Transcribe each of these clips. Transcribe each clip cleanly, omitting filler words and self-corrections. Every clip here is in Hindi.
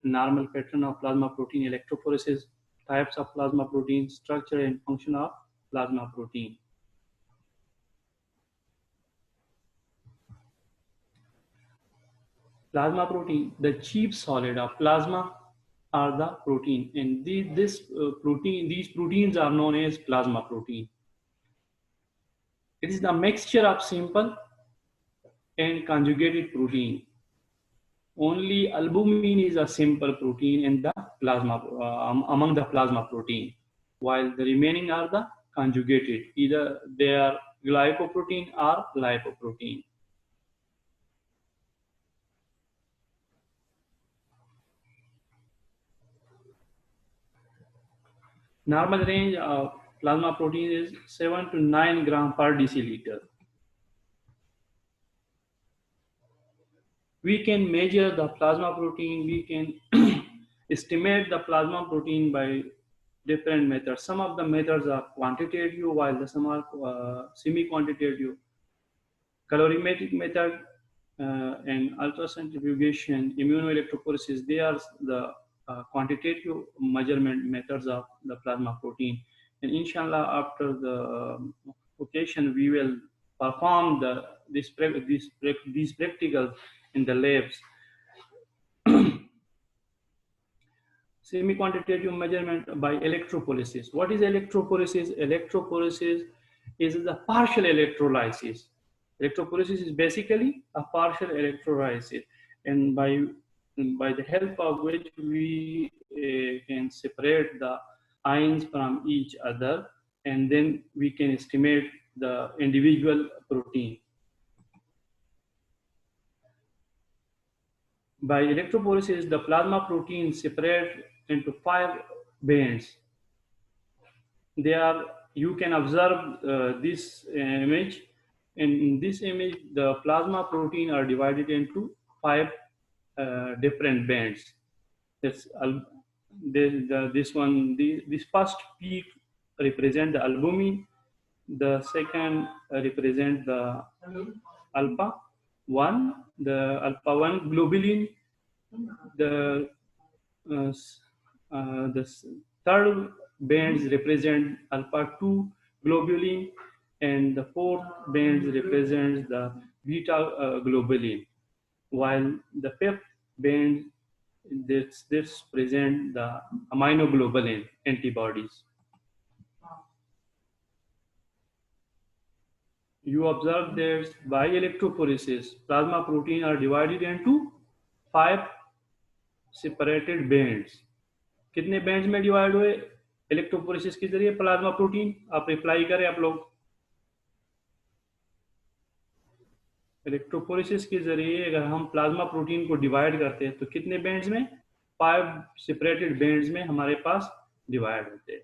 normal pattern of plasma protein electrophoresis, types of plasma protein, structure and function of plasma protein. Plasma protein, the chief solid of plasma are the protein, and these proteins are known as plasma protein. It is the mixture of simple and conjugated protein. Only albumin is a simple protein in the plasma among the plasma protein, while the remaining are the conjugated. Either they are glycoprotein or lipoprotein. Normal range of plasma protein is 7 to 9 gram per deciliter. We can measure the plasma protein, we can estimate the plasma protein by different methods. Some of the methods are quantitative, while some are semi-quantitative. Calorimetric method and ultracentrifugation, immunoelectrophoresis, they are the quantitative measurement methods of the plasma protein. And inshallah, after the occasion, we will perform these practicals in the labs. Semi-quantitative measurement by electrophoresis. What is electrophoresis? Electrophoresis is the partial electrolysis. Electrophoresis is basically a partial electrolysis, and by the help of which we can separate the ions from each other, and then we can estimate the individual protein. By electrophoresis, the plasma protein separate into 5 bands. They are, you can observe this image. In this image, the plasma protein are divided into 5 different bands. That's this first peak represent the albumin. The second represent the alpha 1, the alpha 1 globulin. The third bands represent alpha 2 globulin, and the fourth bands represents the beta globulin, while the fifth band this present the immunoglobulin antibodies. You observe that by electrophoresis, plasma protein are divided into 5 separated bands. कितने बैंड्स में डिवाइड हुए इलेक्ट्रोफोरेसिस के जरिए प्लाज्मा प्रोटीन? आप रिप्लाई करें आप लोग। इलेक्ट्रोफोरेसिस के जरिए अगर हम प्लाज्मा प्रोटीन को डिवाइड करते हैं तो कितने बैंड्स में? 5 सेपरेटेड बैंड्स में हमारे पास डिवाइड होते हैं।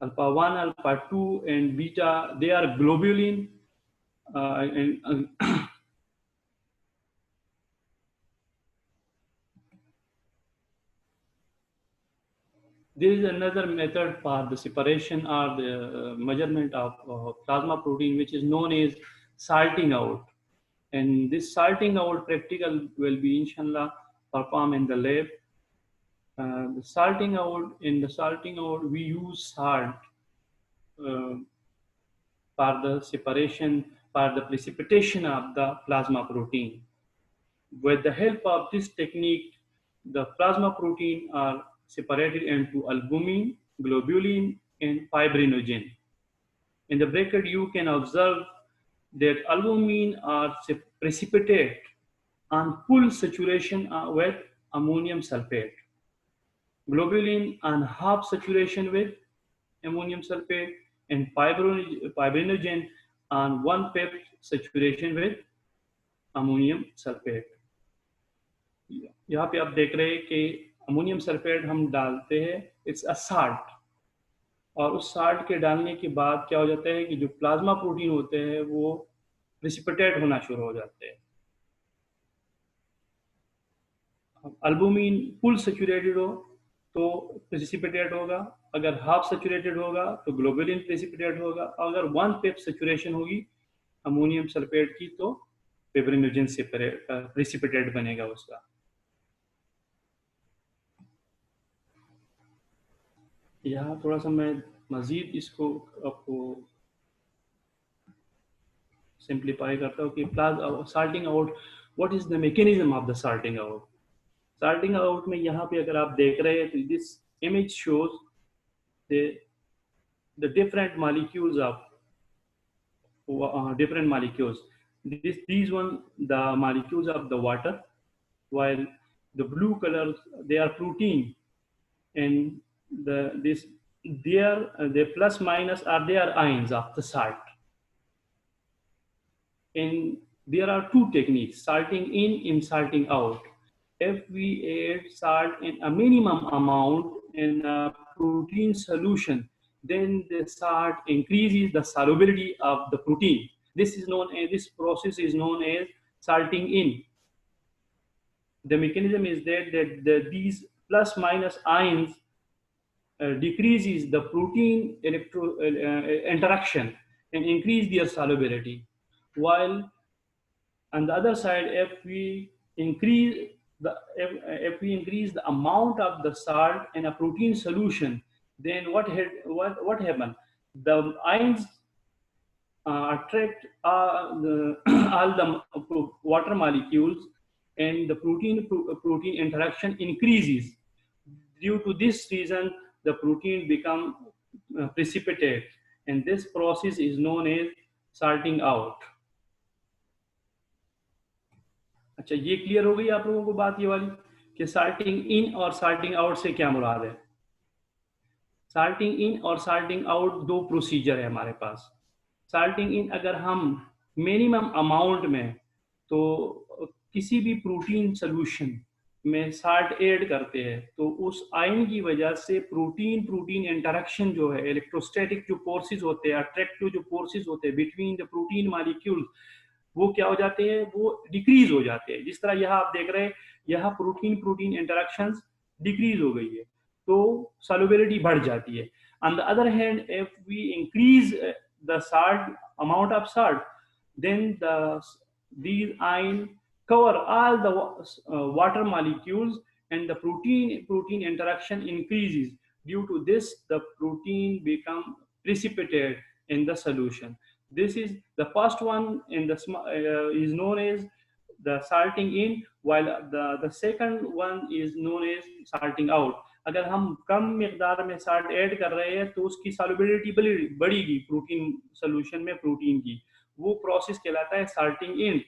Alpha 1, alpha 2 and beta, they are globulin There is another method for the separation or the measurement of plasma protein, which is known as salting out. And this salting out practical will be inshallah performed in the lab. In the salting out, we use salt for the separation, for the precipitation of the plasma protein. With the help of this technique, the plasma protein are separated into albumin, globulin, and fibrinogen. In the bracket, you can observe that albumin are precipitate on full saturation with ammonium sulfate. Globulin on half saturation with ammonium sulfate, and fibrinogen on 1/5 saturation with ammonium sulfate. यहाँ पे आप देख रहे हैं कि अमोनियम सल्फेट हम डालते हैं, इट्स अ साल्ट, और उस साल्ट के डालने के बाद क्या हो जाता है कि जो प्लाज्मा प्रोटीन होते हैं वो प्रेसिपिटेट होना शुरू हो जाते हैं। अल्बुमिन फुल सैचुरेटेड हो तो प्रेसिपिटेट होगा, अगर हाफ सैचुरेटेड होगा तो ग्लोबुलिन प्रेसिपिटेट होगा, अगर 1/5 सैचुरेशन होगी अमोनियम सल्फेट की तो फिब्रिनोजन प्रेसिपिटेट बनेगा उसका। यहाँ थोड़ा सा मैं मजीद इसको आपको सिंप्लीफाई करता हूँ कि salting out, what is the mechanism of the salting out. Salting out में यहाँ पे अगर आप देख रहे हैं तो this image shows the different molecules of different molecules. These one the molecules of the water, while the blue colors they are protein, and the plus minus are their ions of the salt. And there are two techniques: salting in and salting out. If we add salt in a minimum amount in a protein solution, then the salt increases the solubility of the protein. This process is known as salting in. The mechanism is that these plus minus ions decreases the protein interaction and increase their solubility. While on the other side, if we increase the amount of the salt in a protein solution, then what happen? The ions attract all the water molecules, and the protein interaction increases. Due to this reason, the protein become precipitate, and this process is known as salting out. अच्छा, ये क्लियर हो गई आप लोगों को बात ये वाली कि साल्टिंग इन और साल्टिंग आउट से क्या मुराद है। साल्टिंग इन और साल्टिंग आउट दो प्रोसीजर है हमारे पास। साल्टिंग इन अगर हम मिनिमम अमाउंट में, तो किसी भी प्रोटीन सोल्यूशन में साल्ट ऐड करते हैं तो उस आयन की वजह से प्रोटीन प्रोटीन इंटरेक्शन जो है, इलेक्ट्रोस्टैटिक जो फोर्सेस होते हैं, अट्रैक्टिव जो फोर्सेस होते हैं बिटवीन द प्रोटीन मॉलिक्यूल, वो क्या हो जाते हैं, वो डिक्रीज हो जाते हैं। जिस तरह यहाँ आप देख रहे हैं, यहाँ प्रोटीन प्रोटीन इंटरेक्शंस डिक्रीज हो गई है तो सॉल्युबिलिटी बढ़ जाती है। On the other hand, if we increase the salt amount of salt, then these ion cover all the water molecules, and the protein interaction increases. Due to this, the protein become precipitate in the solution. This is the first one in the is known as the salting in, while the second one is known as salting out. अगर हम कम मिकदार में साल्ट ऐड कर रहे हैं तो उसकी सॉल्युबिलिटी बढ़ेगी प्रोटीन सोल्यूशन में प्रोटीन की, वो प्रोसेस कहलाता है साल्टिंग इन।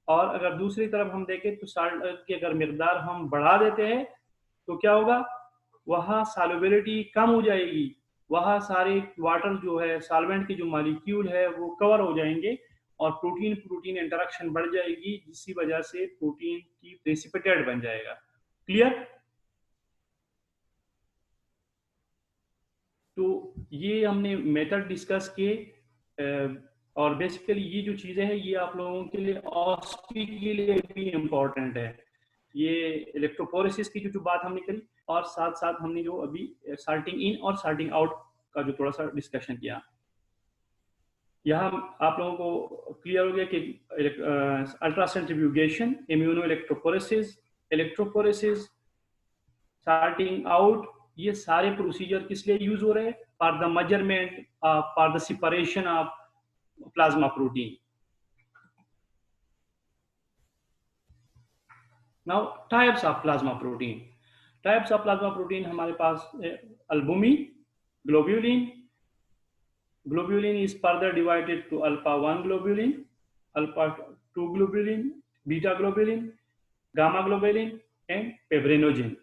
और अगर दूसरी तरफ हम देखें तो साल्ट की अगर मिकदार हम बढ़ा देते हैं तो क्या होगा, वहाँ सॉल्युबिलिटी कम हो जाएगी, वहाँ सारे वाटर जो है, सॉल्वेंट की जो मॉलिक्यूल है वो कवर हो जाएंगे और प्रोटीन प्रोटीन इंटरेक्शन बढ़ जाएगी, जिसकी वजह से प्रोटीन की प्रेसिपिटेट बन जाएगा। क्लियर? तो ये हमने मेथड डिस्कस किए, और बेसिकली ये जो चीजें हैं ये आप लोगों के लिए ऑस्पी के लिए भी इम्पोर्टेंट है। ये इलेक्ट्रोफोरेसिस की जो बात हमने करी, और साथ साथ हमने जो अभी साल्टिंग इन और साल्टिंग आउट का जो थोड़ा सा डिस्कशन किया, यहाँ आप लोगों को क्लियर हो गया कि ultracentrifugation, immunoelectrophoresis, salting out, ये सारे प्रोसीजर किस लिए यूज हो रहे हैं? For the measurement, for the separation of plasma protein. Now types of plasma protein. Types of plasma protein हमारे पास albumin, globulin. Globulin is further divided to alpha 1 globulin, alpha 2 globulin, beta globulin, gamma globulin, and fibrinogen.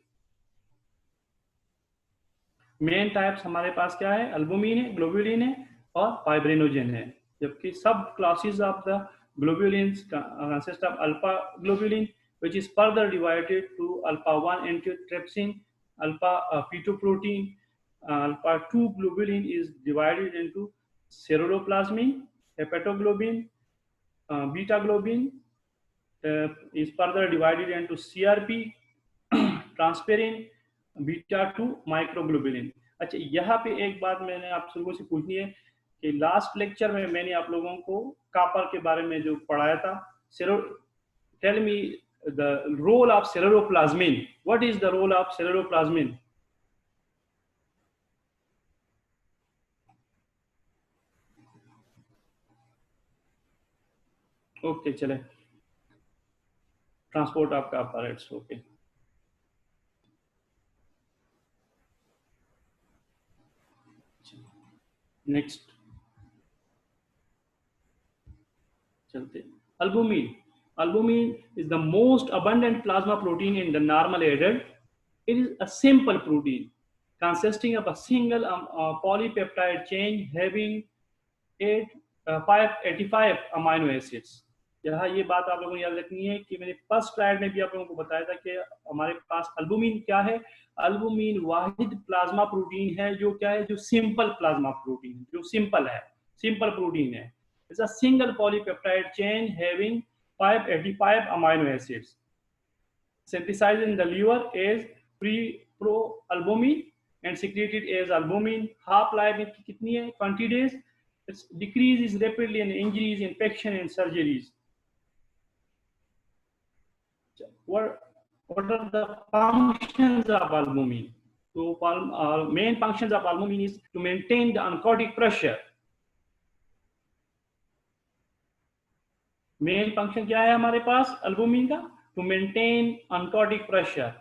Main types हमारे पास क्या है? अल्बुमिन है, ग्लोब्यूलिन है और फाइब्रिनोजन है। जबकि सब classes of the ग्लोब्यूलिन्स consist of alpha globulin, which is further divided to alpha 1 antitrypsin, alpha fetoprotein. Alpha 2 globulin is divided into ceruloplasmin, hepatoglobin, beta globin is further divided into CRP, transferrin, beta 2 microglobulin. अच्छा, यहाँ पे एक बात मैंने आप लोगों से पूछनी है कि लास्ट लेक्चर में मैंने आप लोगों को कॉपर के बारे में जो पढ़ाया था, tell me the role of ceruloplasmin. What is the role of ceruloplasmin? Okay चले, ट्रांसपोर्ट आपका अपैरेट्स ओके। नेक्स्ट चलते, albumin. Albumin is the most abundant plasma protein in the normal adult. It is a simple protein consisting of a single polypeptide chain having 585 amino acids. यहाँ ये बात आप लोगों को याद रखनी है कि मैंने फर्स्ट स्लाइड में भी आप लोगों को बताया था कि हमारे पास अल्बुमिन क्या है। अल्बुमिन वाहिद प्लाज्मा प्रोटीन है जो क्या है, जो सिंपल प्लाज्मा प्रोटीन, जो सिंपल है, सिंपल प्रोटीन है। It's a single polypeptide chain having 585 amino acids synthesized in the liver as proalbumin and secreted as albumin. Half life इसकी कितनी है, 20 days. Its decrease is rapidly in injuries, infection and surgeries. What are the functions of albumin? So main functions of albumin is to maintain the oncotic pressure. Main function क्या है हमारे पास अल्बुमिन का, to maintain oncotic pressure.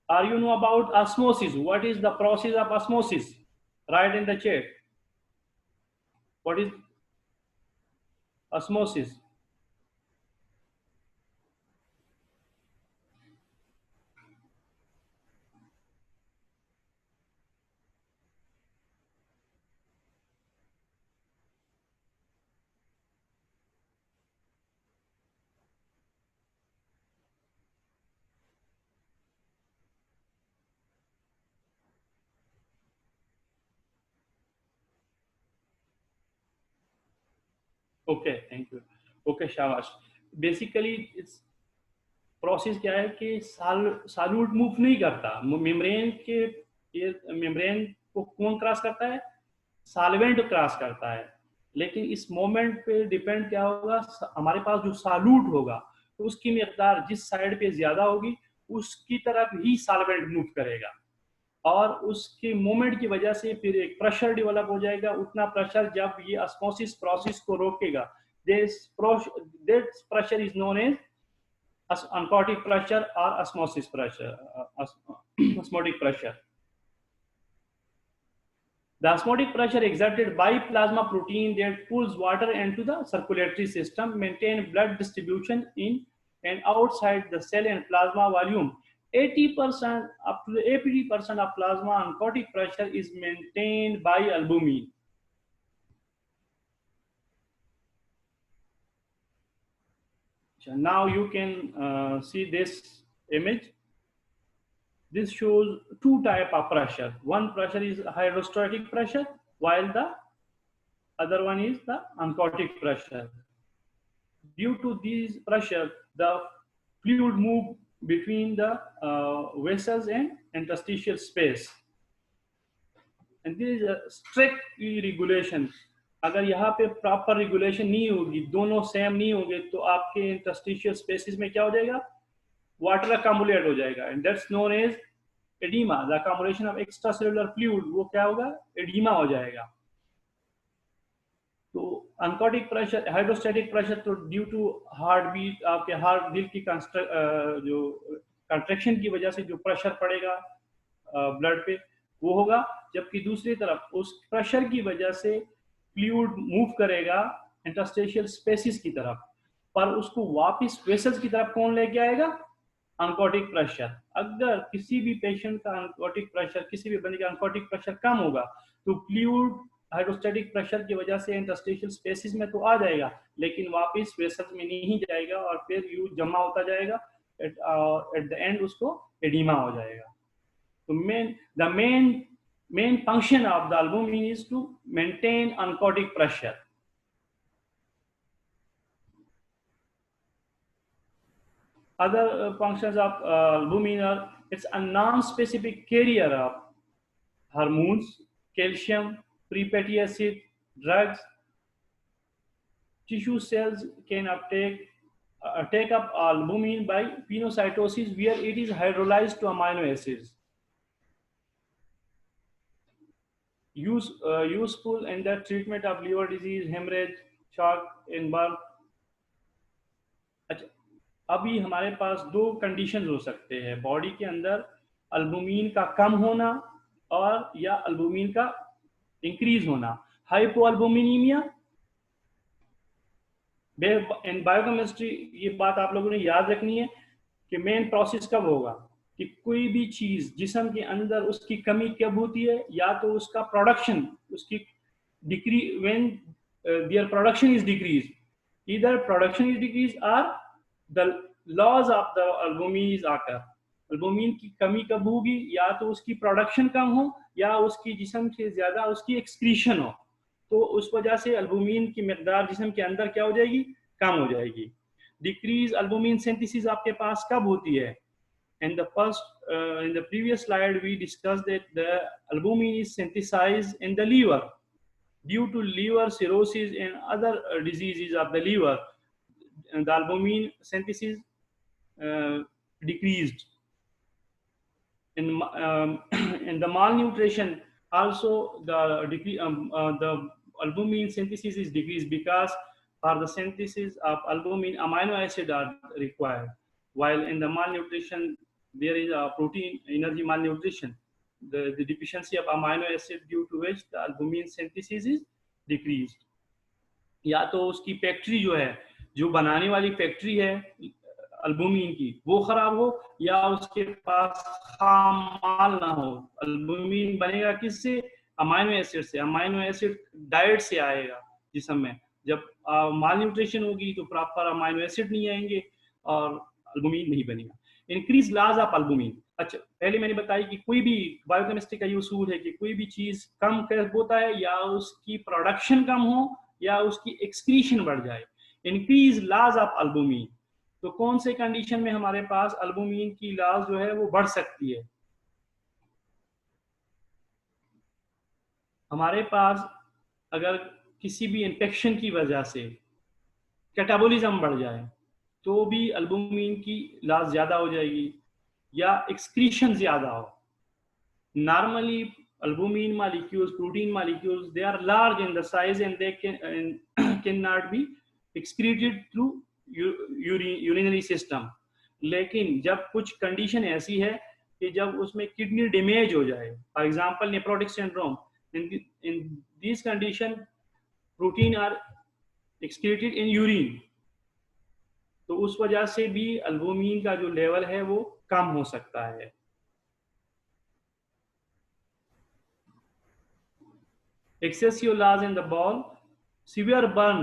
Are you know about osmosis? What is the process of osmosis? Write in the chat. What is osmosis? Okay thank you. Okay शाबाश। बेसिकली इट्स प्रोसेस क्या है कि साल्यूट मूव नहीं करता मेम्ब्रेन के, ये मेम्ब्रेन को कौन क्रॉस करता है, सॉल्वेंट क्रॉस करता है। लेकिन इस मोमेंट पे डिपेंड क्या होगा, हमारे पास जो साल्यूट होगा तो उसकी मिकदार जिस साइड पे ज्यादा होगी उसकी तरफ ही सॉल्वेंट मूव करेगा और उसके मोमेंट की वजह से फिर एक प्रेशर डेवलप हो जाएगा। उतना प्रेशर जब ये ऑस्मोसिस प्रोसेस को रोकेगा, this pressure is known as oncotic pressure or osmosis pressure, osmotic pressure. The osmotic pressure exerted by plasma protein that pulls water into the circulatory system, maintain blood distribution in and outside the cell and plasma volume. 80% up to 80% of plasma oncotic pressure is maintained by albumin. So now you can see this image. This shows two type of pressure. One pressure is hydrostatic pressure, while the other one is the oncotic pressure. Due to these pressure, the fluid move between the vessels and interstitial space. And there is a strict regulation. अगर यहाँ पे प्रॉपर रेगुलेशन नहीं होगी, दोनों सेम नहीं होंगे, तो आपके इंटरस्टिशियल स्पेसेस में क्या हो जाएगा, वाटर अकामुलेट हो जाएगा, and that's known as oedema, the accumulation of extracellular fluid, वो क्या होगा, एडिमा हो जाएगा। तो अनकॉटिक प्रेशर, हाइड्रोस्टैटिक प्रेशर, तो ड्यू टू हार्ट बीट, आपके हार्ट दिल की जो कंट्रैक्शन की वजह से जो प्रेशर पड़ेगा ब्लड पे वो होगा, जबकि दूसरी तरफ उस प्रेशर की वजह से फ्लूइड मूव करेगा इंटरस्टिशियल स्पेसिस की तरफ, पर उसको वापस वेसल्स की तरफ कौन लेके आएगा, अनकॉटिक प्रेशर। अगर किसी भी पेशेंट का अनकॉटिक प्रेशर, किसी भी बंदे का अनकॉटिक प्रेशर कम होगा तो फ्लूइड हाइड्रोस्टैटिक प्रेशर की वजह से इंटरस्टिशियल स्पेसिस में तो आ जाएगा, लेकिन वापस वेसल्स में नहीं जाएगा और फिर यू जमा होता जाएगा, एट द एंड उसको एडिमा हो जाएगा। तो main function of the albumin is to maintain oncotic pressure. Other functions of albumin are, it's a non-specific carrier of hormones, calcium, free fatty acid, drugs. Tissue cells can uptake take up albumin by pinocytosis where it is hydrolyzed to amino acids. Useful in the treatment of liver disease, hemorrhage, shock in birth. अच्छा, अभी हमारे पास दो कंडीशन हो सकते हैं बॉडी के अंदर, अल्बुमिन का कम होना और या अल्बुमिन का इंक्रीज होना, हाइपोअल्बुमिनीमिया। इन बायोकेमिस्ट्री ये बात आप लोगों ने याद रखनी है कि मेन प्रोसेस कब होगा कि कोई भी चीज जिस्म के अंदर उसकी कमी कब होती है, या तो उसका प्रोडक्शन उसकी decrease, when their production is decrease, either production is decrease और the loss of the albumin is आकर। अल्बुमिन की कमी कब होगी, या तो उसकी प्रोडक्शन कम हो या उसकी जिस्म से ज्यादा उसकी एक्सक्रीशन हो, तो उस वजह से अल्बुमिन की मकदार जिस्म के अंदर क्या हो जाएगी, कम हो जाएगी। डिक्रीज अल्बुमिन सिंथेसिस आपके पास कब होती है? In the previous slide, we discussed that the albumin is synthesized in the liver due to liver cirrhosis and other diseases of the liver. And the albumin synthesis decreased. In the malnutrition, also the albumin synthesis is decreased because for the synthesis of albumin, amino acid are required. While in the malnutrition, there is a protein energy malnutrition, the deficiency of amino acid due to which the albumin synthesis is decreased. या तो उसकी फैक्ट्री जो है, जो बनाने वाली फैक्ट्री है अल्बुमिन की, वो खराब हो, या उसके पास खाम माल ना हो। अल्बुमिन बनेगा किससे? अमाइनो एसिड से। अमाइनो एसिड डाइट से आएगा जिस्म में। जब माल न्यूट्रिशन होगी तो प्रॉपर अमाइनो एसिड नहीं आएंगे और अल्बुमिन नहीं बनेगा। Increase loss of albumin. अच्छा, पहले मैंने बताया कि कोई भी बायोकेमिस्ट्री का ये उसूल है कि कोई भी चीज कम होता है या उसकी प्रोडक्शन कम हो या उसकी एक्सक्रीशन बढ़ जाए। इंक्रीज लॉज ऑफ अल्बुमिन, तो कौन से कंडीशन में हमारे पास अल्बुमिन की लॉज जो है वो बढ़ सकती है? हमारे पास अगर किसी भी इन्फेक्शन की वजह से कैटाबोलिज्म बढ़ जाए तो भी अल्बुमिन की लॉस ज्यादा हो जाएगी, या एक्सक्रीशन ज्यादा हो। Normally albumin molecules, protein molecules, they are large in the size and they cannot be excreted through urinary system. लेकिन जब कुछ कंडीशन ऐसी है कि जब उसमें किडनी डैमेज हो जाए, for example nephrotic syndrome, in these condition protein are excreted in urine, तो उस वजह से भी अल्बुमिन का जो लेवल है वो कम हो सकता है। Excessive loss in the ball, severe burn,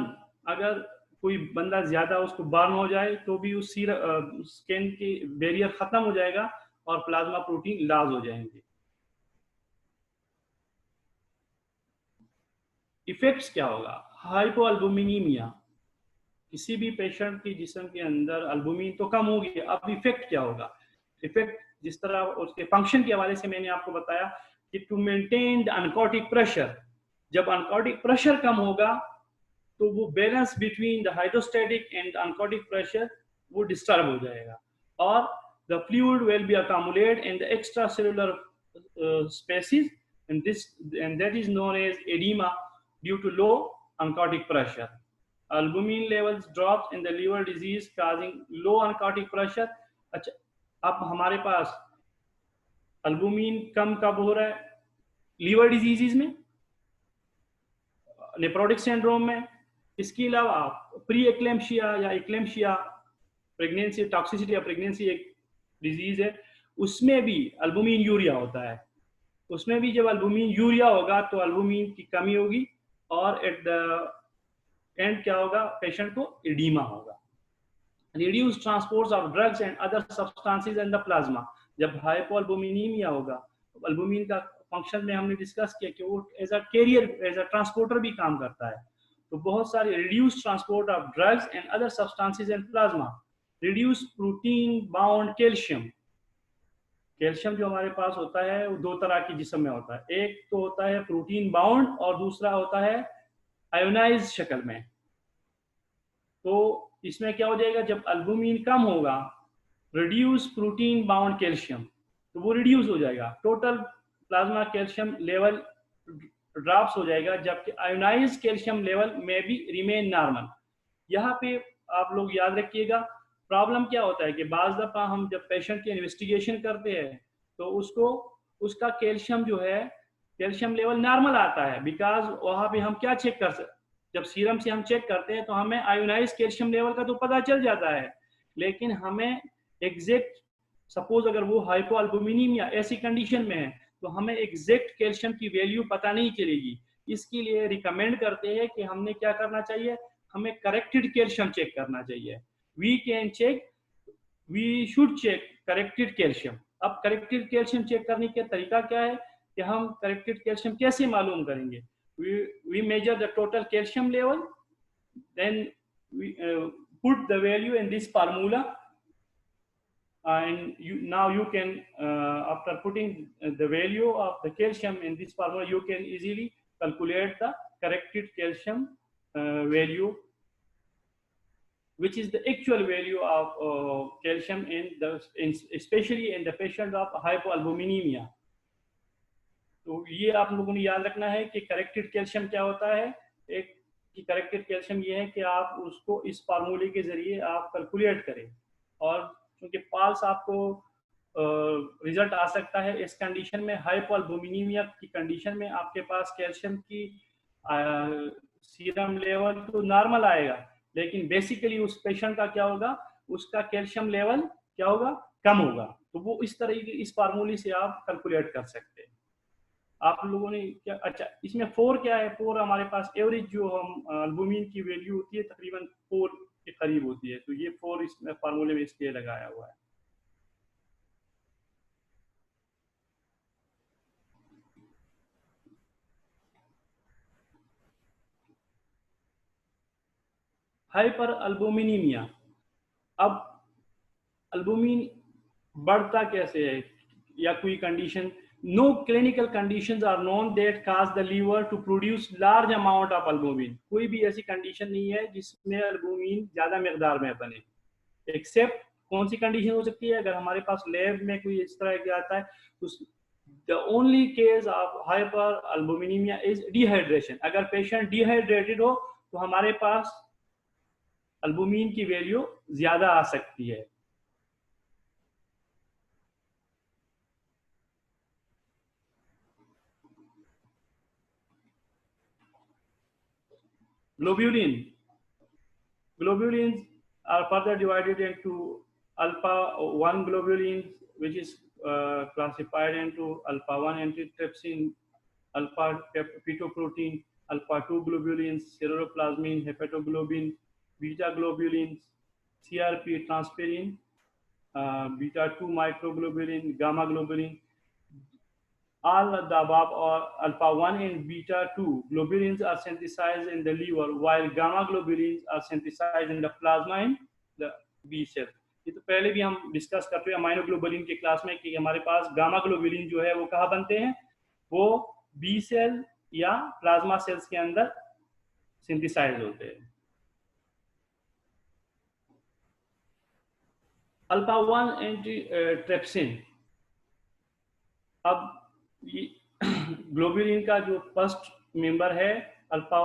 अगर कोई बंदा ज्यादा उसको बर्न हो जाए तो भी उस स्किन की बैरियर खत्म हो जाएगा और प्लाज्मा प्रोटीन लॉस हो जाएंगे। इफेक्ट्स क्या होगा? हाइपोअल्बुमिनीमिया, किसी भी पेशेंट की जिस्म के अंदर अल्बुमिन तो कम होगी, अब इफेक्ट क्या होगा? इफेक्ट जिस तरह उसके फंक्शन के हवाले से मैंने आपको बताया कि to maintain the oncotic pressure, जब अनकोटिक प्रेशर कम होगा तो वो balance between the hydrostatic and oncotic pressure वो डिस्टर्ब हो जाएगा और the fluid will be accumulate in the extra cellular spaces and that is known as edema due to low oncotic pressure. Albumin levels drops in the liver disease causing low oncotic pressure. अच्छा, अब हमारे पास अल्बुमिन कम कब हो रहा है? लीवर डिजीजेज में, नेफ्रोटिक सिंड्रोम में। इसके अलावा प्री एक्लेम्शिया या एक्लेम्शिया, प्रेगनेंसी टॉक्सिसिटी या प्रेगनेंसी एक डिजीज है, उसमें भी अल्बुमिन यूरिया होता है। उसमें भी जब अल्बुमिन यूरिया होगा तो अल्बुमिन की कमी होगी और एट द एंड क्या होगा? पेशेंट को एडीमा होगा। Reduce transport of drugs and other substances in the plasma, जब हाइपोअल्बुमिनीमिया होगा तो अल्बुमिन का फंक्शन में हमने डिस्कस किया कि वो as a carrier, as a transporter भी काम करता है। तो बहुत सारे reduce transport of drugs and other substances in plasma, reduce protein bound calcium. Calcium जो हमारे पास होता है वो दो तरह की जिस्म में होता है, एक तो होता है प्रोटीन बाउंड और दूसरा होता है आयोनाइज शक्ल में। तो इसमें क्या हो जाएगा, जब अल्बुमिन कम होगा, रिड्यूस प्रोटीन बाउंड कैल्शियम, तो वो रिड्यूस हो जाएगा, total plasma calcium level drops हो जाएगा, जबकि आयोनाइज कैल्शियम लेवल में भी रिमेन नॉर्मल। यहाँ पे आप लोग याद रखिएगा, प्रॉब्लम क्या होता है कि बाज दफा हम जब पेशेंट की इन्वेस्टिगेशन करते हैं तो उसको उसका कैल्शियम जो है, कैल्शियम लेवल नॉर्मल आता है, बिकॉज वहाँ पे हम क्या चेक कर सकते, जब सीरम से हम चेक करते हैं तो हमें आयोनाइज कैल्शियम लेवल का तो पता चल जाता है, लेकिन हमें एग्जैक्ट, सपोज अगर वो हाइपोअल्बुमिनीमिया ऐसी कंडीशन में है तो हमें एग्जैक्ट कैल्शियम की वैल्यू पता नहीं चलेगी। इसके लिए रिकमेंड करते हैं कि हमने क्या करना चाहिए, हमें करेक्टेड कैल्शियम चेक करना चाहिए। We can check, we should check corrected calcium. अब करेक्टेड कैल्शियम चेक करने का तरीका क्या है कि हम करेक्टेड कैल्शियम कैसे मालूम करेंगे, we measure the total calcium level, then we put the value in this formula, and now you can, after putting the value of the calcium in this formula, you can easily calculate the corrected calcium value, which is the actual value of calcium especially in the patient of hypoalbuminemia. तो ये आप लोगों ने याद रखना है कि करेक्टेड कैल्शियम क्या होता है। एक कि करेक्टेड कैल्शियम ये है कि आप उसको इस फार्मूले के जरिए आप कैलकुलेट करें, और क्योंकि पाल्स आपको रिजल्ट आ सकता है इस कंडीशन में, हाइपोअल्बुमिनीमिया की कंडीशन में आपके पास कैल्शियम की सीरम लेवल तो नॉर्मल आएगा, लेकिन बेसिकली उस पेशेंट का क्या होगा, उसका कैल्शियम लेवल क्या होगा, कम होगा। तो वो इस तरह की इस फार्मूले से आप कैलकुलेट कर सकते हैं। आप लोगों ने क्या, अच्छा इसमें 4 क्या है, 4 हमारे पास एवरेज जो हम अल्बुमिन की वैल्यू होती है तकरीबन 4 के करीब होती है, तो ये 4 इसमें फार्मूले में इसलिए लगाया हुआ है। हाइपर अल्बुमिनीमिया, अब अल्बुमिन बढ़ता कैसे है या कोई condition, no clinical conditions are known that cause the liver to produce large amount of albumin, कोई भी ऐसी कंडीशन नहीं है जिसमें अल्बुमिन ज्यादा मिकदार में बने, एक्सेप्ट कौन सी कंडीशन हो सकती है, अगर हमारे पास लैब में कोई इस तरह के आता है तो the only case of hyperalbuminemia is dehydration, अगर पेशेंट डिहाइड्रेटेड हो तो हमारे पास अल्बुमिन की वैल्यू ज्यादा आ सकती है। Globulins are further divided into alpha 1 globulins, which is classified into alpha 1 antitrypsin, alpha fetoprotein, alpha 2 globulins, ceruloplasmin, hepatoglobin, beta globulins, CRP transferrin, beta 2 microglobulin, gamma globulin. All of the above, or alpha 1 and beta 2 globulins are synthesized in the liver, while gamma globulins are synthesized in the plasma and the B cell. ये तो पहले भी हम डिस्कस करते हैं अमाइनोग्लोबुलिन के क्लास में कि हमारे पास गामा ग्लोबुलिन जो है वो कहाँ बनते हैं, वो बी सेल या प्लाज्मा सेल्स के अंदर सिंथेसाइज होते हैं। अल्फा 1 एंटीट्रिप्सिन, अब ग्लोबुलिन का जो फर्स्ट मेंबर है अल्फा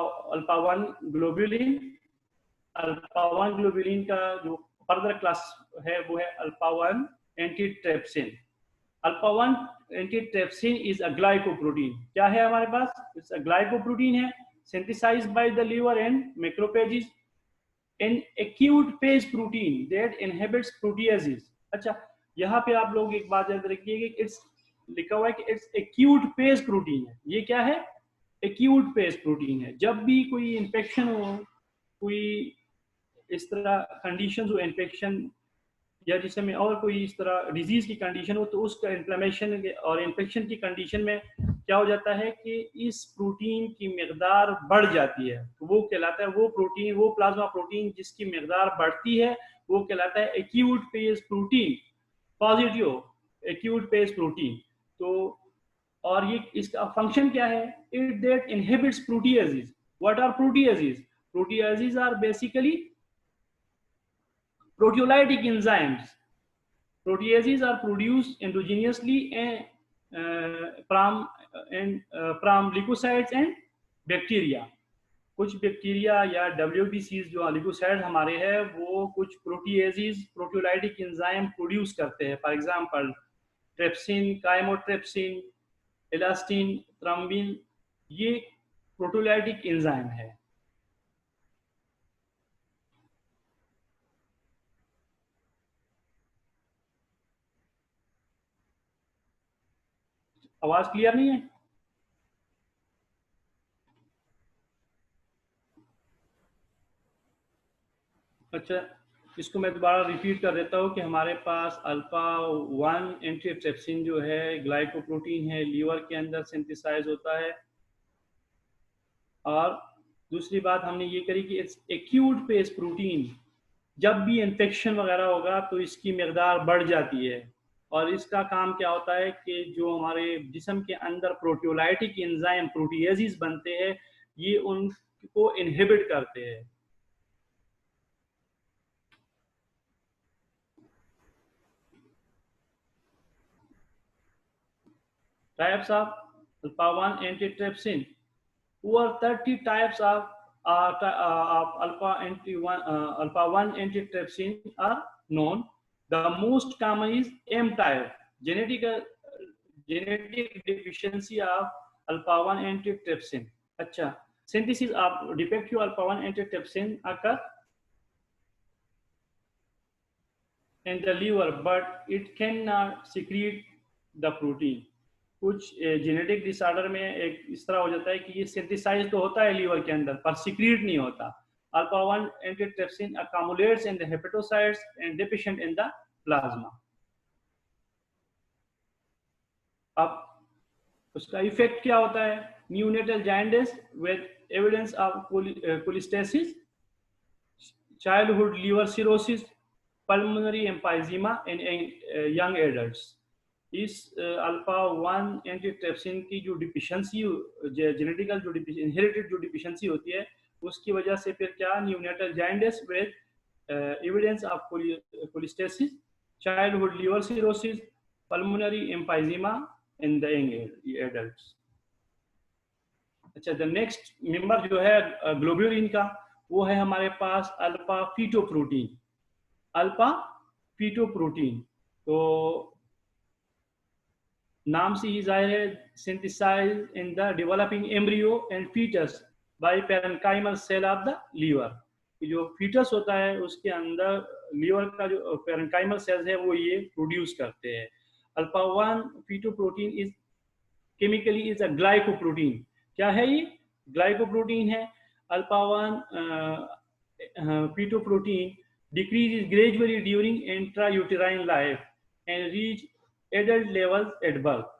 1 ग्लोबुलिन, अल्फा 1 ग्लोबुलिन का जो फर्दर क्लास है वो है alpha 1 antitrypsin. Alpha 1 antitrypsin is a glycoprotein, क्या है हमारे पास, इट्स अ ग्लाइकोप्रोटीन है, synthesised by the liver and macrophages, an acute phase protein that inhibits proteases। अच्छा यहाँ पे आप लोग एक बात याद रखिए कि इट्स लिखा हुआ है कि इट्स एक्यूट फेज प्रोटीन है, ये क्या है, एक्यूट फेज प्रोटीन है। जब भी कोई इन्फेक्शन हो, कोई इस तरह कंडीशन हो, इन्फेक्शन या जिसमें और कोई इस तरह डिजीज की कंडीशन हो, तो उसका इन्फ्लेमेशन और इन्फेक्शन की कंडीशन में क्या हो जाता है कि इस प्रोटीन की मिकदार बढ़ जाती है, तो वो कहलाता है, वो प्रोटीन, वो प्लाज्मा प्रोटीन जिसकी मिकदार बढ़ती है वो कहलाता है acute phase protein, positive acute phase protein. तो और ये इसका फंक्शन क्या है, it that inhibits proteases. What are proteases? Proteases are basically Proteolytic enzymes. Proteases are produced endogenously from leukocytes and bacteria. कुछ बैक्टीरिया या WBCs जो लिकोसाइड हमारे हैं वो कुछ प्रोटीएजेस प्रोटियोलाइटिक एंजाइम प्रोड्यूस करते हैं. फॉर एग्जांपल ट्रेप्सिन, काइमोट्रेप्सिन, इलास्टिन, थ्रोम्बिन, ये प्रोटियोलाइटिक एंजाइम है. आवाज क्लियर नहीं है? अच्छा, इसको मैं दोबारा रिपीट कर देता हूँ कि हमारे पास अल्फा 1 एंटीट्रिप्सिन जो है ग्लाइकोप्रोटीन है, लीवर के अंदर सिंथेसाइज होता है. और दूसरी बात हमने ये करी कि इट्स एक्यूट फेज प्रोटीन. जब भी इन्फेक्शन वगैरह होगा तो इसकी मकदार बढ़ जाती है. और इसका काम क्या होता है कि जो हमारे जिस्म के अंदर प्रोटियोलाइटिक एंजाइम प्रोटीएजेस बनते हैं, ये उनको इनहिबिट करते हैं. Types of alpha 1 antitrypsin. Over 30 types of alpha 1 antitrypsin are known. The most common is M type, genetic deficiency of alpha 1 antitrypsin. अच्छा, synthesis of defective alpha 1 antitrypsin occur in the liver, but it cannot secrete the protein. कुछ जेनेटिक डिसऑर्डर में एक इस तरह हो जाता है कि ये सिंथेसाइज तो होता है लीवर के अंदर पर सीक्रेट नहीं होता. Alpha 1 antitrypsin accumulates in the hepatocytes and deficient in the plasma. अब उसका इफेक्ट क्या होता है? Neonatal jaundice with evidence of cholestasis, childhood liver cirrhosis, pulmonary emphysema in young adults. इस अल्फा 1 एंटीट्रिप्सिन की जो डिफिशिएंसी, जेनेटिकल जो इनहेरिटेड जो डिफिशिएंसी होती है, उसकी वजह से फिर क्या, neonatal jaundice with evidence of cholestasis, childhood liver cirrhosis, pulmonary emphysema in the young adults. अच्छा, द नेक्स्ट मेंबर जो है ग्लोब्यूलिन का, वो है हमारे पास अल्फा फीटोप्रोटीन. अल्फा फीटोप्रोटीन तो नाम से ही जाहिर है, synthesise in the developing embryo and foetus by parenchymal cell of the liver. जो फीटस होता है उसके अंदर लीवर का जो पैरेन्काइमल सेल्स है वो ये प्रोड्यूस करते हैं. Alpha 1 fetoprotein is chemically is a glycoprotein. क्या है ये? ग्लाइकोप्रोटीन है. Alpha 1 fetoprotein decreases gradually during intrauterine life and reach adult levels at birth.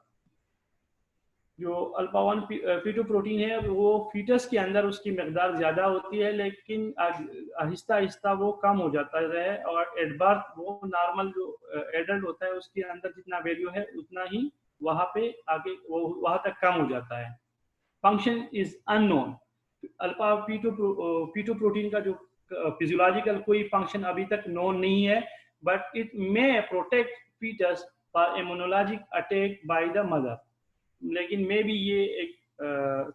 जो अल्फा 1 फीटोप्रोटीन है वो फीटस के अंदर उसकी मकदार ज़्यादा होती है, लेकिन आहिस्ता आहिस्ता वो कम हो जाता है और एट बर्थ वो नॉर्मल जो एडल्ट होता है उसके अंदर जितना वैल्यू है उतना ही वहाँ पे आगे वो वहाँ तक कम हो जाता है. Function is unknown. Alpha fetoprotein का जो फिजियोलॉजिकल कोई फंक्शन अभी तक नोन नहीं है, but it may protect foetus for immunologic attack by the mother. लेकिन मे भी ये एक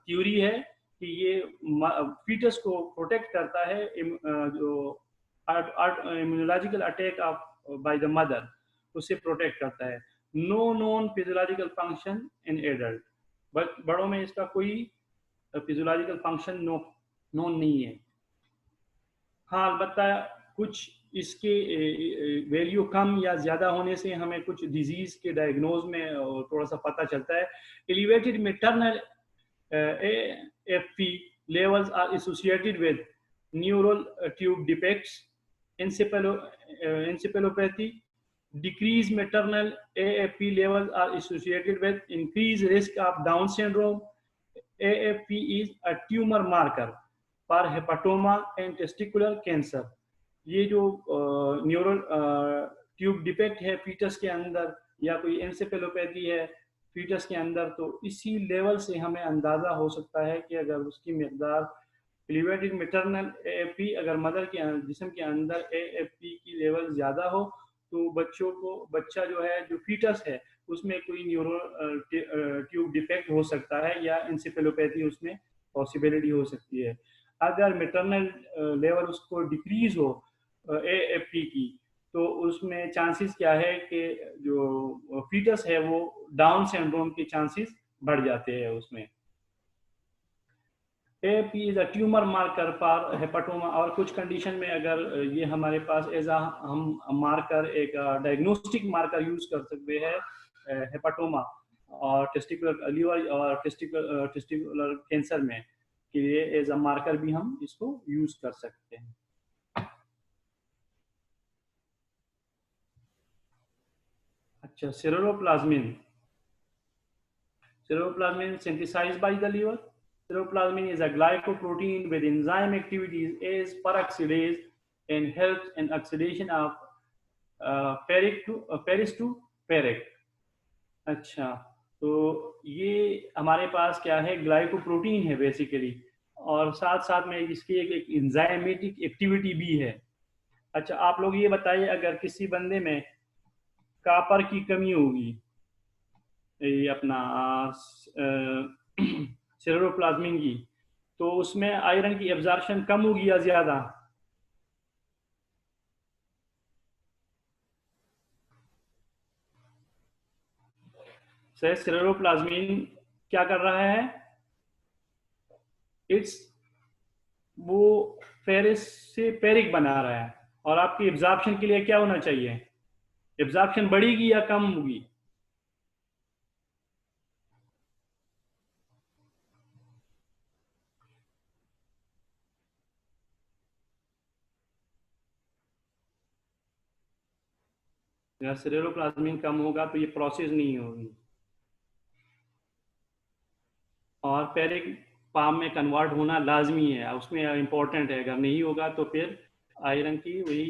थ्योरी है कि ये फीटस को प्रोटेक्ट करता है जो immunological attack of by the mother, उससे प्रोटेक्ट करता है. No known physiological function in adult. But बड़ों में इसका कोई फिजियोलॉजिकल फंक्शन नोन नहीं है. हाँ, अलबत्ता कुछ इसके वैल्यू कम या ज़्यादा होने से हमें कुछ डिजीज़ के डायग्नोज में थोड़ा सा पता चलता है. Elevated maternal AFP levels are associated with neural tube defects, encephalopathy. Decreased maternal AFP levels are associated with increased risk of Down syndrome. AFP is a tumor marker for hepatoma and testicular cancer. ये जो न्यूरल ट्यूब डिफेक्ट है फीटस के अंदर या कोई एंसेफेलोपैथी है फीटस के अंदर, तो इसी लेवल से हमें अंदाज़ा हो सकता है कि अगर उसकी मकदार एलिवेटेड मैटरनल एएफपी, अगर मदर के जिस्म के अंदर एएफपी की लेवल ज़्यादा हो तो बच्चा जो है, जो फीटस है, उसमें कोई न्यूरो ट्यूब डिफेक्ट हो सकता है या इंसेफेलोपैथी उसमें पॉसिबिलिटी हो सकती है। अगर मैटरनल लेवल उसको डिक्रीज हो एएफपी की, तो उसमें चांसेस क्या है कि जो फीटस है वो डाउन सिंड्रोम के चांसेस बढ़ जाते हैं उसमें। AP is a tumour marker for hepatoma, और कुछ कंडीशन में अगर ये हमारे पास एज अ हम मार्कर एक डायग्नोस्टिक मार्कर यूज कर सकते हैं हेपाटोमा और टेस्टिकुलर लीवर और टेस्टिकुलर कैंसर में, कि ये एज अ मार्कर भी हम इसको यूज कर सकते हैं। अच्छा, सेरोप्लाज्मिन synthesized by the liver. Ceruloplasmin is a glycoprotein with enzyme activities as peroxidase and helps in oxidation of Paris to Peric. अच्छा, तो ये हमारे पास क्या है, ग्लाइकोप्रोटीन है बेसिकली, और साथ साथ में इसकी एक एंजाइमेटिक एक्टिविटी भी है। अच्छा, आप लोग ये बताइए, अगर किसी बंदे में कापर की कमी होगी, ये अपना सेरोप्लाज्मिन की, तो उसमें आयरन की एब्जॉर्प्शन कम होगी या ज्यादा? सेरोप्लाज्मिन क्या कर रहा है, इट्स वो फेरिस से पेरिक बना रहा है, और आपकी एब्जॉर्प्शन के लिए क्या होना चाहिए, एब्जॉर्प्शन बढ़ेगी या कम होगी? अगर सेरोप्लाज्मिन कम होगा तो ये प्रोसेस नहीं होगी, और पेरिक पाम में कन्वर्ट होना लाजमी है, उसमें इम्पोर्टेंट है। अगर नहीं होगा तो फिर आयरन की वही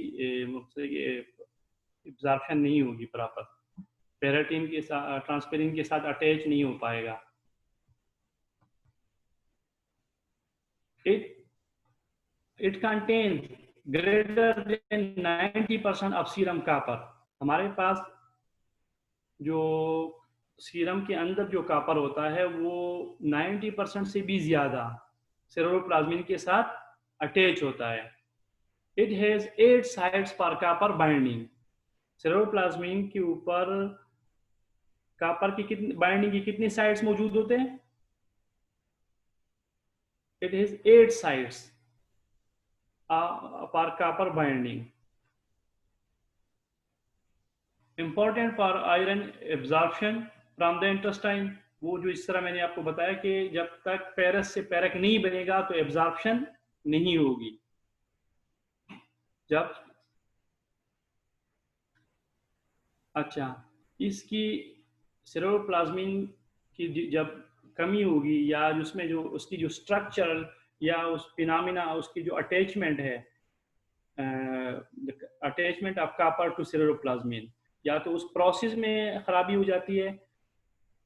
एब्जॉर्प्शन नहीं होगी प्रॉपर, पेराटिन के साथ ट्रांसपेरिन के साथ अटैच नहीं हो पाएगा। It it contain greater than 90% of serum copper. हमारे पास जो सीरम के अंदर जो कापर होता है वो 90% से भी ज्यादा सेरोप्लाज्मिन के साथ अटैच होता है। It has 8 sides for copper binding. Ceruloplasmin के ऊपर कापर की कितनी बाइंडिंग की कितनी साइड्स मौजूद होते हैं? It has 8 sides for copper binding. Important for iron absorption from the intestine. वो जो इस तरह मैंने आपको बताया कि जब तक पेरस से पेरक नहीं बनेगा तो एब्जॉर्प्शन नहीं होगी। जब अच्छा, इसकी सेरोप्लाज्मिन की जब कमी होगी, या उसमें जो उसकी जो स्ट्रक्चरल या उस फिनोमिना, उसकी जो अटैचमेंट है, अटैचमेंट ऑफ कापर टू सेरोप्लाज्मिन, या तो उस प्रोसेस में खराबी हो जाती है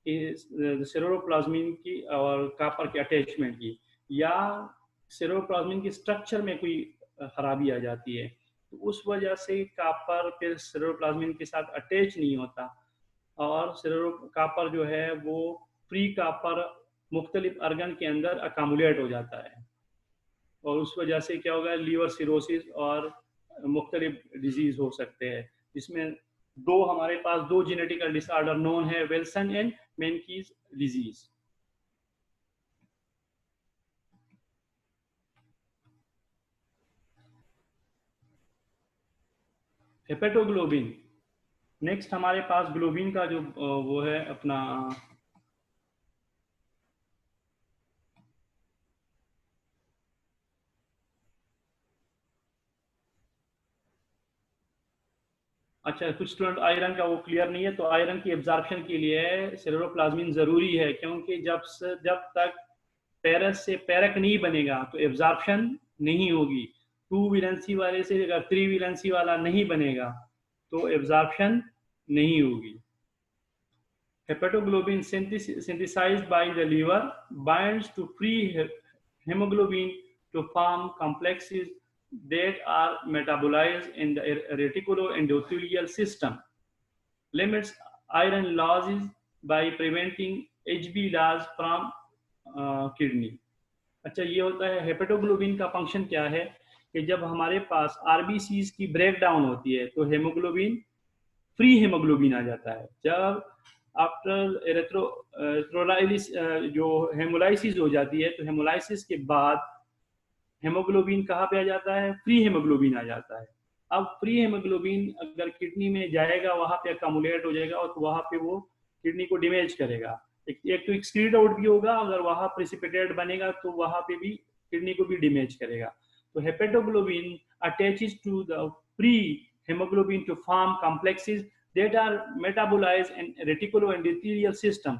सेरोप्लाज्मिन की और कापर के अटैचमेंट की, या सेरोप्लाज्मिन की स्ट्रक्चर में कोई खराबी आ जाती है, तो उस वजह से कापर फिर सेरोप्लाज्मिन के साथ अटैच नहीं होता, और कापर जो है वो फ्री कापर मुख्तलिफ अर्गन के अंदर अकामुलेट हो जाता है, और उस वजह से क्या होगा, लीवर सिरोसिस और मुख्तलिफ डिजीज हो सकते हैं, जिसमें हमारे पास दो जेनेटिकल डिसऑर्डर नोन है, विल्सन एंड मेनकीज डिजीज। हेपेटोग्लोबिन, नेक्स्ट हमारे पास ग्लोबिन का जो वो है अपना अच्छा, कुछ स्टूडेंट आयरन का वो क्लियर नहीं है, तो आयरन की एब्जॉर्प्शन के लिए सेरोप्लाज्मिन जरूरी है, क्योंकि जब तक पेरस से पेरक नहीं बनेगा तो एब्जॉर्प्शन नहीं होगी। 2 वैलेंसी वाले से अगर 3 वैलेंसी वाला नहीं बनेगा तो एब्जॉर्प्शन नहीं होगी। Hepatoglobin synthesized by the liver binds to free hemoglobin to form complexes that are metabolized in the reticuloendothelial system. Limits iron losses by preventing HB loss from kidney. अच्छा, ये होता है हेपेटोग्लोबिन का फंक्शन क्या है कि जब हमारे पास आरबीसीज की ब्रेक डाउन होती है तो हेमोग्लोबिन फ्री हेमोग्लोबिन आ जाता है। जब आफ्टर एरिथ्रोलाइसिस जो हेमोलाइसिस हो जाती है तो हेमोलाइसिस के बाद हेमोग्लोबिन कहाँ पे आ जाता है? फ्री हेमोग्लोबिन आ जाता है। अब फ्री हेमोग्लोबिन अगर किडनी में जाएगा वहां पे अकामुलेट हो जाएगा और वहां पे वो किडनी को डैमेज करेगा। एक तो एक्सक्रीट आउट भी होगा, अगर वहां प्रेसिपिटेट बनेगा तो वहां पे भी किडनी को भी डैमेज करेगा। तो haptoglobin attaches to the free hemoglobin to form complexes that are metabolized in reticuloendothelial system.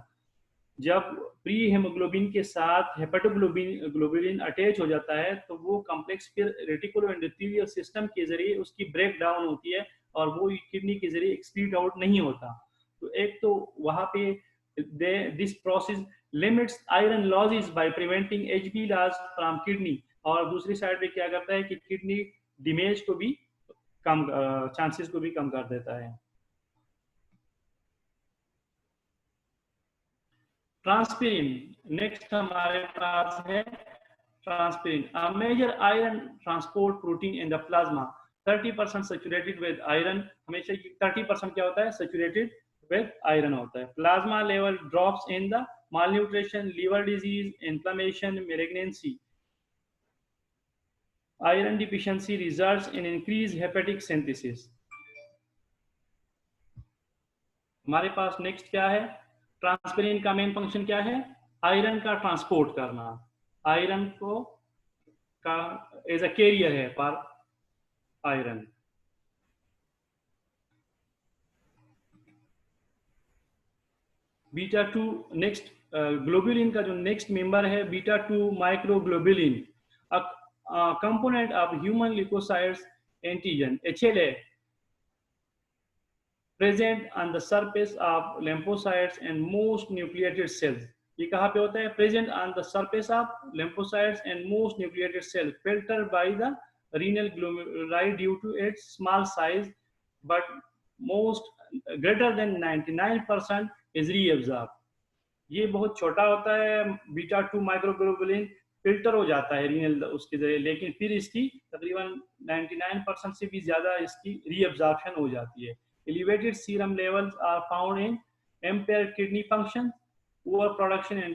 जब प्री हेमोग्लोबिन के साथ हेपेटोग्लोबिन ग्लोबुलिन अटैच हो जाता है तो वो कॉम्प्लेक्स फिर रेटिकुलोएंडोथेलियल सिस्टम के जरिए उसकी ब्रेक डाउन होती है और वो किडनी के जरिए एक्सक्रीट आउट नहीं होता। तो एक तो वहां पे this process limits iron losses by preventing HB loss from kidney, और दूसरी साइड पे क्या करता है कि किडनी डैमेज को भी कम चांसेस को भी कम कर देता है। ट्रांसपेरिन नेक्स्ट हमारे पास है ट्रांसपेरिन, a major iron transport protein in the plasma, 30% saturated with iron। हमेशा 30% क्या होता है? Saturated with iron होता है। Plasma level drops in the malnutrition, liver disease, inflammation, malignancy। Iron deficiency results in increased hepatic synthesis। हमारे पास नेक्स्ट क्या है? ट्रांसपेरिन का मेन फंक्शन क्या है? आयरन का ट्रांसपोर्ट करना। आयरन को का एज अ कैरियर है for iron. Beta two next globulin का जो नेक्स्ट मेंबर है beta two microglobulin, component of human leukocytes antigen HLA present on the surface of lymphocytes and most nucleated cells। ये कहाँ पे होता है? Present on the surface of lymphocytes and most nucleated cells, filtered by the renal glomeruli due to its small size, but most greater than 99% is reabsorbed। ये बहुत छोटा होता है बीटा टू माइक्रोग्लोबुलिन, फिल्टर हो जाता है रीनल उसके जरिए, लेकिन फिर इसकी तकरीबन 99% से भी ज्यादा इसकी रीअब्जॉर्प्शन हो जाती है। Elevated serum levels are found in impaired kidney function, poor production and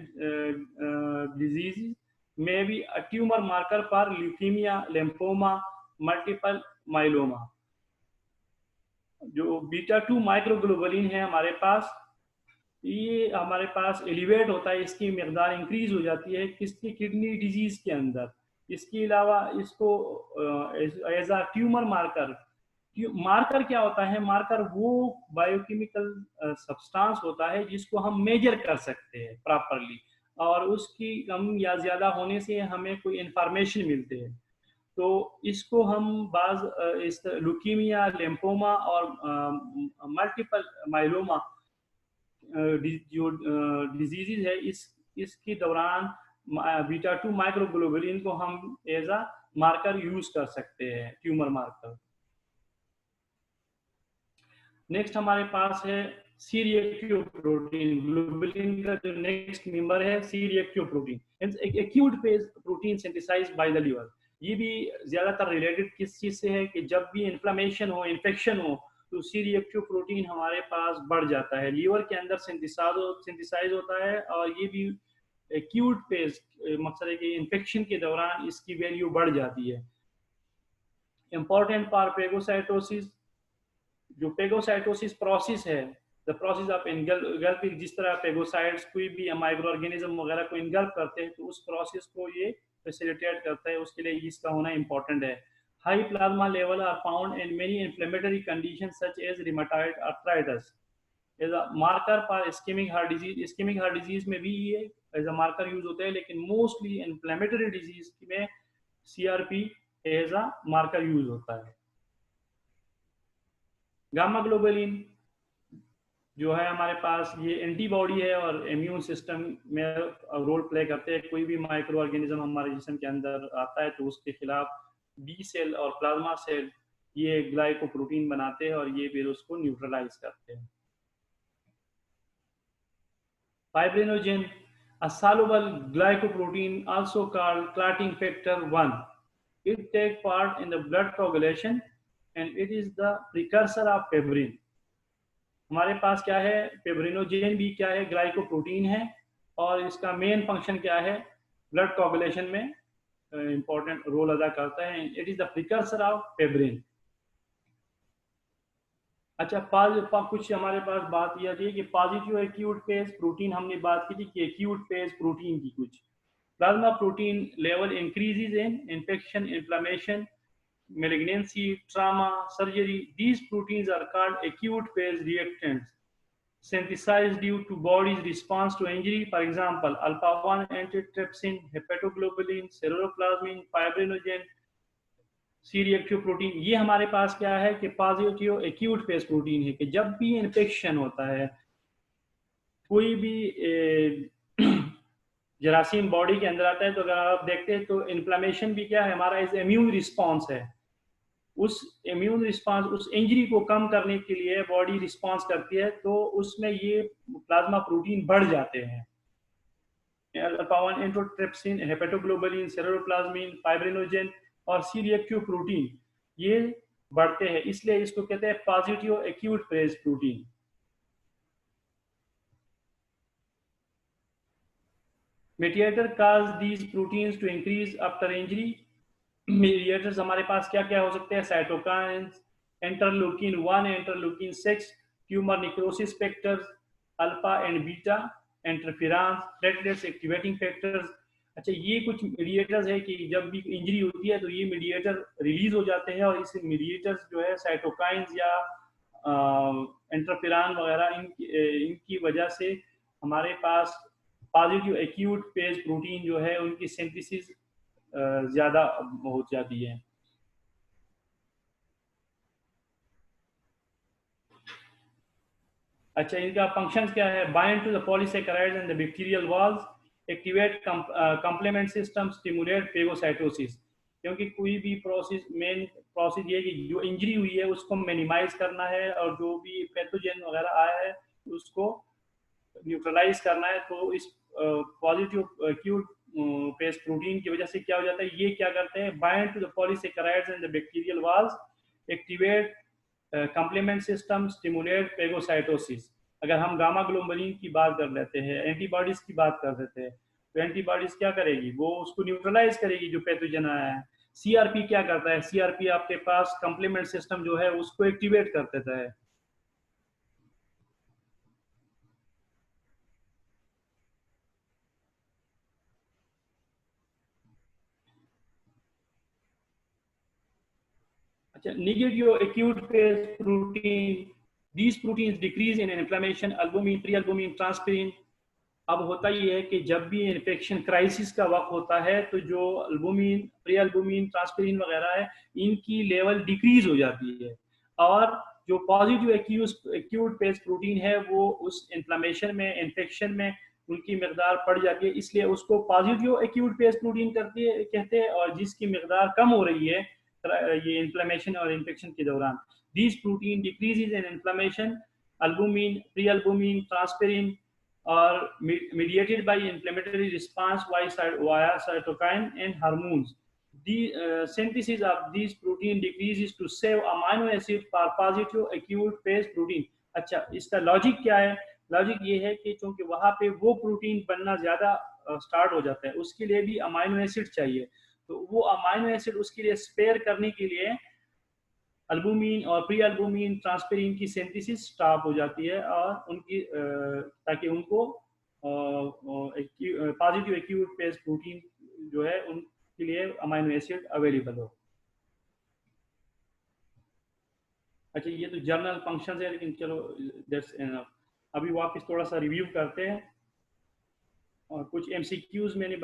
diseases, may be a tumor marker for leukemia, lymphoma, multiple myeloma। जो बीटा टू माइक्रोग्लोबुलिन है हमारे पास, ये हमारे पास एलिवेट होता है, इसकी मकदार इंक्रीज हो जाती है किसकी? किडनी डिजीज के अंदर। इसके अलावा इसको as a tumour marker, marker क्या होता है? मार्कर वो बायोकेमिकल सब्सटेंस होता है जिसको हम मेजर कर सकते हैं प्रॉपरली, और उसकी कम या ज्यादा होने से हमें कोई इंफॉर्मेशन मिलते हैं। तो इसको हम बाज इस लुकीमिया, लिम्फोमा और मल्टीपल माइलोमा जो डिजीजेज है इसके दौरान बीटा टू माइक्रोग्लोबुलिन को हम एज अ मार्कर यूज कर सकते हैं, ट्यूमर मार्कर। नेक्स्ट हमारे पास है सी रिएक्टिव प्रोटीन। ग्लोबुलिन का जो नेक्स्ट मेंबर है C reactive protein, acute phase protein synthesised by the liver. ये भी ज्यादातर रिलेटेड किस चीज से है कि जब भी इन्फ्लेमेशन हो, इन्फेक्शन हो, तो सी रिएक्टिव प्रोटीन हमारे पास बढ़ जाता है, लीवर के अंदर सिंथेसाइज होता है, और ये भी एक्यूट फेज मकसद है कि इन्फेक्शन के दौरान इसकी वैल्यू बढ़ जाती है। इंपॉर्टेंट फॉर पेगोसाइटोसिस, जो पेगोसाइटोसिस प्रोसेस है, द प्रोसेस ऑफ इनगल्फिंग, जिस तरह पेगोसाइट्स कोई भी माइक्रो ऑर्गेनिज्म वगैरह को इनगल्फ करते हैं तो उस प्रोसेस को ये फैसिलिटेट करता है, उसके लिए इसका होना इंपॉर्टेंट है। High plasma level are found in many inflammatory condition such as rheumatoid arthritis as a marker for ischaemic heart disease. Ischaemic heart disease में भी ये एज अ मार्कर यूज होता है, लेकिन मोस्टली इन्फ्लेमेटरी डिजीज में CRP as a marker use होता है। गामा ग्लोबुलिन जो है हमारे पास ये एंटीबॉडी है और इम्यून सिस्टम में रोल प्ले करते हैं। कोई भी माइक्रो ऑर्गेनिज्म हमारे जिस्म के अंदर आता है तो उसके खिलाफ बी सेल और प्लाज्मा सेल ये ग्लाइकोप्रोटीन बनाते हैं और ये फिर उसको न्यूट्रलाइज करते हैं। Fibrinogen, a soluble glycoprotein also called clotting factor 1. It takes part in the blood coagulation and it is the precursor of fibrin. हमारे पास क्या है, फेब्रिनोजेन भी क्या है, ग्लाइकोप्रोटीन है और इसका मेन फंक्शन क्या है, ब्लड कोगुलेशन में इंपॉर्टेंट रोल अदा करता है। It is the precursor of fibrin. अच्छा, कुछ हमारे पास बात यह थी कि पॉजिटिव एक्यूट फेज प्रोटीन, हमने बात की थी कि एक्यूट फेज प्रोटीन की कुछ plasma protein level increases in infection, inflammation, malignancy, trauma, surgery. These proteins are called acute phase reactants, synthesized due to body's response to injury. For example, alpha-1 antitrypsin, hepatoglobulin, ceruloplasmin, fibrinogen, C reactive protein. ये हमारे पास क्या है कि पॉजिटिव एक्यूट फेज प्रोटीन है कि जब भी इन्फेक्शन होता है, कोई भी जरासीम बॉडी के अंदर आता है, तो अगर आप देखते हैं तो इन्फ्लेमेशन भी क्या है हमारा इस इम्यून रिस्पॉन्स है। उस इम्यून रिस्पांस, उस इंजरी को कम करने के लिए बॉडी रिस्पांस करती है, तो उसमें ये प्लाज्मा प्रोटीन बढ़ जाते हैं। अल्फा-1 एंटीट्रिप्सिन, हेपेटोग्लोबुलिन, सेरोप्लाज्मिन, फाइब्रिनोजेन और सी रिएक्टिव प्रोटीन ये बढ़ते हैं, इसलिए इसको कहते हैं positive acute phase protein. Mediator cause these proteins to increase after injury. Mediators हमारे पास क्या क्या हो सकते हैं, cytokines, interleukin 1, interleukin 6, tumour necrosis factors, alpha and beta, interferons, platelets activating factors. अच्छा, ये कुछ मीडिएटर्स है कि जब भी इंजरी होती है तो ये मीडिएटर रिलीज हो जाते हैं और इस मीडिएटर्स जो है साइटोकाइंस या इंटरफेरॉन वगैरह इनकी वजह से हमारे पास पॉजिटिव एक्यूट फेज प्रोटीन जो है उनकी सिंथेसिस ज्यादा हो जाती है। अच्छा, इनका फंक्शंस क्या है, bind to the polysaccharides and the bacterial walls, activate complement system, stimulate phagocytosis. क्योंकि कोई भी प्रोसेस, मेन प्रोसेस ये है कि जो इंजरी हुई है उसको मिनिमाइज करना है और जो भी पैथोजन वगैरह आया है उसको न्यूट्रलाइज करना है। तो इस पॉजिटिव एक्यूट फेज प्रोटीन की वजह से क्या हो जाता है, ये क्या करते हैं, bind to the polysaccharides and the bacterial walls, activate complement system, stimulate phagocytosis. अगर हम गामा ग्लोबुलिन की बात कर लेते हैं, एंटीबॉडीज की बात कर देते हैं, तो एंटीबॉडीज क्या करेगी, वो उसको न्यूट्रलाइज करेगी जो पैथोजन आया है। सीआरपी क्या करता है, सीआरपी आपके पास कंप्लीमेंट सिस्टम जो है उसको एक्टिवेट कर देता है। अच्छा, negative acute phase protein, these proteins decrease in inflammation, albumin, prealbumin, transferrin. अब होता ही है कि जब भी इन्फेक्शन क्राइसिस का वक्त होता है तो जो अल्बुमिन, प्री अल्बुमिन, ट्रांसपेरिन वगैरह है, इनकी लेवल डिक्रीज हो जाती है और जो पॉजिटिव एक्यूट फेज प्रोटीन है वो उस इन्फ्लेमेशन में, इन्फेक्शन में उनकी मकदार बढ़ जाती है, इसलिए उसको पॉजिटिव एक्यूट फेज प्रोटीन कहते हैं। और जिसकी मकदार कम हो रही है ये इन्फ्लेमेशन और इन्फेक्शन के दौरान, this protein decreases in inflammation, albumin, prealbumin, transferrin are mediated by inflammatory response via cytokine and hormones. The synthesis of these protein decreases to save amino acid for positive acute phase protein. अच्छा, इसका लॉजिक क्या है, लॉजिक ये है कि चूंकि वहां पे वो प्रोटीन बनना ज्यादा स्टार्ट हो जाता है, उसके लिए भी अमाइनो एसिड चाहिए, तो वो अमाइनो एसिड उसके लिए स्पेयर करने के लिए अल्बुमिन और प्री अल्बुमिन, ट्रांसपेरिन की सिंथेसिस स्टॉप हो जाती है और उनकी ताकि उनको पॉजिटिव एक्यूट फेज प्रोटीन जो है उनके लिए अमाइनो एसिड अवेलेबल हो। अच्छा, ये तो जर्नल फंक्शंस है, लेकिन चलो दैट्स एनफ। अभी वापस थोड़ा सा रिव्यू करते हैं और कुछ एमसीक्यूज मैंने